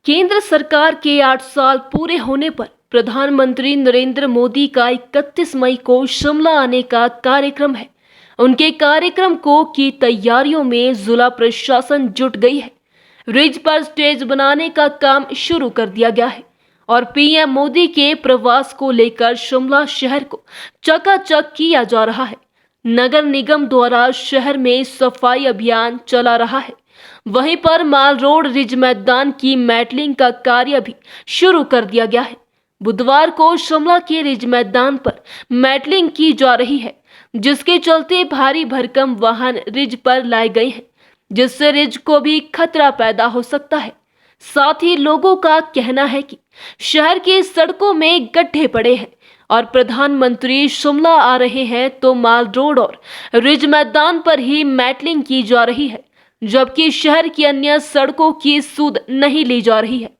केंद्र सरकार के 8 साल पूरे होने पर प्रधानमंत्री नरेंद्र मोदी का 31 मई को शिमला आने का कार्यक्रम है। उनके कार्यक्रम को की तैयारियों में जिला प्रशासन जुट गई है। रिज पर स्टेज बनाने का काम शुरू कर दिया गया है और पीएम मोदी के प्रवास को लेकर शिमला शहर को चकाचक किया जा रहा है। नगर निगम द्वारा शहर में सफाई अभियान चला रहा है। वहीं पर माल रोड रिज मैदान की मेटलिंग का कार्य भी शुरू कर दिया गया है। बुधवार को शिमला के रिज मैदान पर मेटलिंग की जा रही है, जिसके चलते भारी भरकम वाहन रिज पर लाए गए हैं, जिससे रिज को भी खतरा पैदा हो सकता है। साथ ही लोगों का कहना है कि शहर की सड़कों में गड्ढे पड़े हैं और प्रधानमंत्री शिमला आ रहे हैं तो माल रोड और रिज मैदान पर ही मेटलिंग की जा रही है, जबकि शहर की अन्य सड़कों की सुध नहीं ली जा रही है।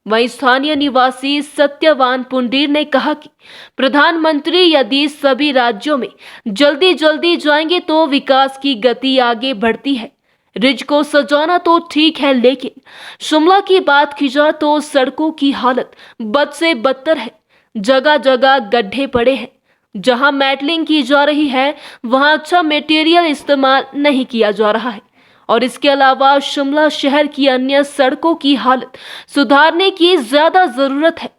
वहीं स्थानीय निवासी सत्यवान पुंडीर ने कहा कि प्रधानमंत्री यदि सभी राज्यों में जल्दी जल्दी जाएंगे तो विकास की गति आगे बढ़ती है। रिज को सजाना तो ठीक है, लेकिन शिमला की बात की जाए तो सड़कों की हालत बद से बदतर है। जगह जगह गड्ढे पड़े हैं। जहां मेटलिंग की जा रही है वहां अच्छा मटेरियल इस्तेमाल नहीं किया जा रहा है और इसके अलावा शिमला शहर की अन्य सड़कों की हालत सुधारने की ज्यादा जरूरत है।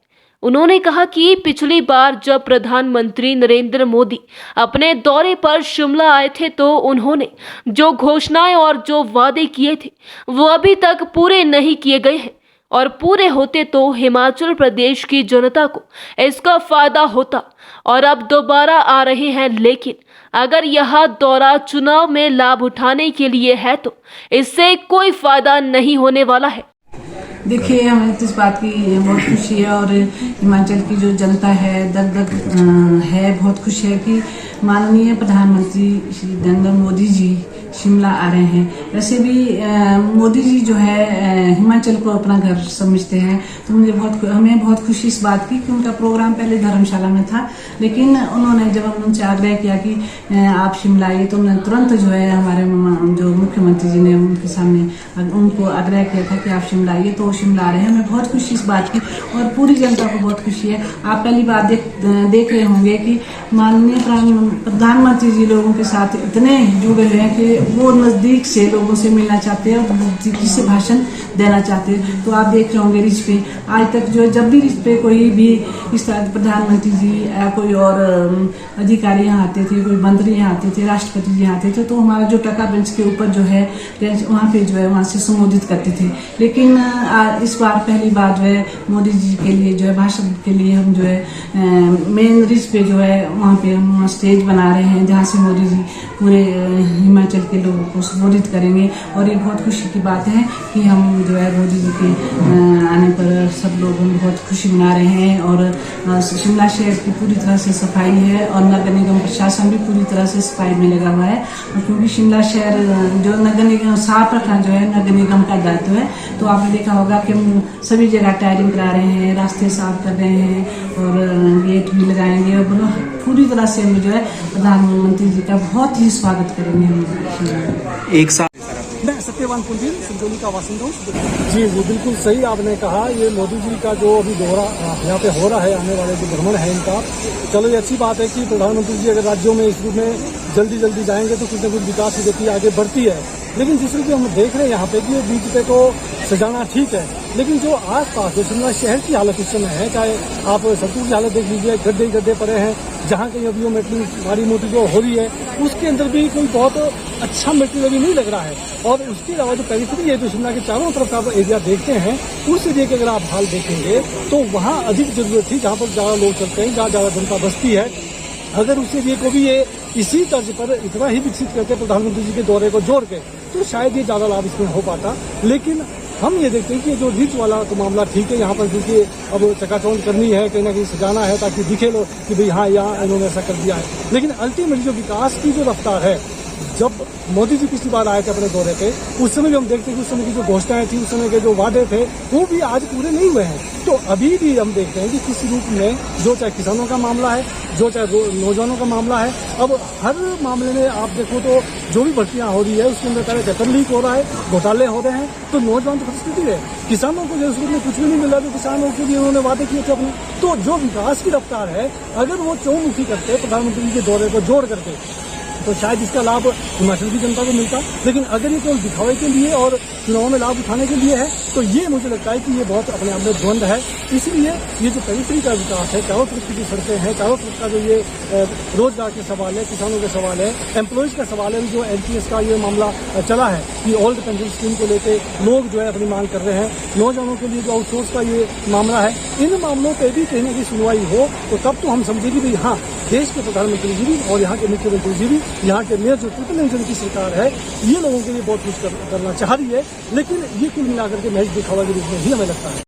उन्होंने कहा कि पिछली बार जब प्रधानमंत्री नरेंद्र मोदी अपने दौरे पर शिमला आए थे तो उन्होंने जो घोषणाएं और जो वादे किए थे वो अभी तक पूरे नहीं किए गए हैं और पूरे होते तो हिमाचल प्रदेश की जनता को इसका फायदा होता और अब दोबारा आ रहे हैं, लेकिन अगर यह दौरा चुनाव में लाभ उठाने के लिए है तो इससे कोई फायदा नहीं होने वाला है। देखिए, हमें इस बात की बहुत खुशी है और हिमाचल की जो जनता है दग है, बहुत खुश है कि माननीय प्रधानमंत्री श्री नरेंद्र मोदी जी शिमला आ रहे हैं। वैसे भी मोदी जी जो है हिमाचल को अपना घर समझते हैं, तो हमें बहुत खुशी इस बात की कि उनका प्रोग्राम पहले धर्मशाला में था, लेकिन उन्होंने जब हम उनसे आग्रह किया कि आप शिमला आइए तो उन्होंने तुरंत जो है हमारे जो मुख्यमंत्री जी ने उनके सामने उनको आग्रह किया था कि आप शिमला आइए, तो वो शिमला आ रहे हैं। हमें बहुत खुशी इस बात की और पूरी जनता को बहुत खुशी है। आप पहली बात देख रहे होंगे कि माननीय प्रधानमंत्री जी लोगों के साथ इतने जुड़े हुए हैं कि वो नजदीक से लोगों से मिलना चाहते हैं और नजदीकी से भाषण देना चाहते हैं। तो आप देख रहे होंगे रिज पे आज तक जो जब भी रिज पे कोई भी इस तरह प्रधानमंत्री जी या कोई और अधिकारी यहाँ आते थे, कोई मंत्री यहाँ आते थे, राष्ट्रपति जी यहाँ आते थे, तो हमारा जो टका बेंच के ऊपर जो है वहाँ पे जो है वहाँ से संबोधित करते थे। लेकिन इस बार पहली बार जो है मोदी जी के लिए जो है भाषण के लिए हम जो है मेन रिज पे जो है वहाँ पे हम स्टेज बना रहे हैं, जहाँ से मोदी जी पूरे हिमाचल के लोगों को संबोधित करेंगे। और ये बहुत खुशी की बात है कि हम जो है मोदी जी के आने पर सब लोग बहुत खुशी मना रहे हैं और शिमला शहर की पूरी तरह से सफाई है और नगर निगम प्रशासन भी पूरी तरह से सफाई में लगा हुआ है। और क्योंकि शिमला शहर जो नगर निगम साफ रखना जो है नगर निगम का दायित्व है, तो आपने देखा होगा कि हम सभी जगह टायरिंग करा रहे हैं, रास्ते साफ कर रहे हैं और गेट भी लगाएंगे और पूरी तरह से हम जो है प्रधानमंत्री जी का बहुत ही स्वागत करेंगे। एक साथ मैं सत्यवान पुंडीर सिंधोली का वासिंदा हूँ। जी वो बिल्कुल सही आपने कहा। ये मोदी जी का जो अभी दौरा यहाँ पे हो रहा है, आने वाले जो भ्रमण है इनका, चलो ये अच्छी बात है कि प्रधानमंत्री जी अगर राज्यों में इस रूप में जल्दी जल्दी जाएंगे तो कुछ न कुछ विकास की गति आगे बढ़ती है। लेकिन जिस रूप में हम देख रहे हैं यहाँ पे कि बीच पे तो सजाना ठीक है, लेकिन जो आसपास जो शिमला शहर की हालत इस समय है, चाहे आप सड़कों की हालत देख लीजिए, गड्ढे गड्ढे पड़े हैं, जहाँ कहीं अभी मेटलिंग मारी मोटी जो हो रही है उसके अंदर भी कोई बहुत अच्छा मटेरियल अभी नहीं लग रहा है। और उसके अलावा जो पेरिफेरी है, जो शिमला के चारों तरफ का एरिया देखते हैं, उस एरिया के अगर आप हाल देखेंगे तो वहाँ अधिक जरूरत थी, जहाँ पर ज्यादा लोग चलते हैं, जहाँ ज्यादा जनता बसती है। अगर उस एरिया को भी ये इसी तर्ज पर इतना ही विकसित करके प्रधानमंत्री जी के दौरे को जोड़ के, तो शायद ये ज्यादा लाभ इसमें हो पाता। लेकिन हम ये देखते हैं कि जो रिज वाला तो मामला ठीक है, यहाँ पर देखिए अब चकाचौंध करनी है, कहीं ना कहीं सजाना है ताकि दिखे लो कि भाई हाँ यहाँ इन्होंने ऐसा कर दिया है। लेकिन अल्टीमेटली जो विकास की जो रफ्तार है, जब मोदी जी पिछली बार आए थे अपने दौरे पे, उस समय भी हम देखते हैं कि उस समय की जो घोषणाएं थी, उस समय के जो वादे थे, वो भी आज पूरे नहीं हुए हैं। तो अभी भी हम देखते हैं कि किस रूप में जो चाहे किसानों का मामला है, जो चाहे नौजवानों का मामला है, अब हर मामले में आप देखो तो जो भी भर्तियां हो रही है उसके अंदर पेपर लीक हो रहा है, घोटाले हो रहे हैं, तो नौजवान तो फंस है। किसानों को जरूरत में कुछ भी नहीं मिल रहा, तो किसानों के लिए उन्होंने वादे किए थे अपने। तो जो विकास की रफ्तार है, अगर वो चौमुखी करते प्रधानमंत्री के दौरे को जोड़ करके, तो शायद इसका लाभ हिमाचल की जनता को मिलता। लेकिन अगर ये केवल दिखावे के लिए और चुनाव में लाभ उठाने के लिए है, तो ये मुझे लगता है कि ये बहुत अपने आप में द्वंद है। इसलिए ये जो पेरिफेरी का विकास है, चारों तरफ की जो सड़कें हैं, चारों तरफ का जो ये रोजगार के सवाल है, किसानों के सवाल है, एम्प्लॉयज का सवाल है, जो एनपीएस का ये मामला चला है कि ओल्ड पेंशन स्कीम को लेकर लोग जो है अपनी मांग कर रहे हैं, नौजवानों के लिए जो आउटसोर्स का ये मामला है, इन मामलों पर भी कहीं ना कहीं सुनवाई हो, तो तब तो हम समझे कि भाई हाँ, देश के प्रधानमंत्री जी भी और यहाँ के मुख्यमंत्री जी भी, यहाँ के मेयर जो ट्रिपल इंजन की सरकार है, ये लोगों के लिए बहुत कुछ करना चाह रही है। लेकिन ये कुल मिलाकर के महज दिखावा के रूप में ही हमें लगता है।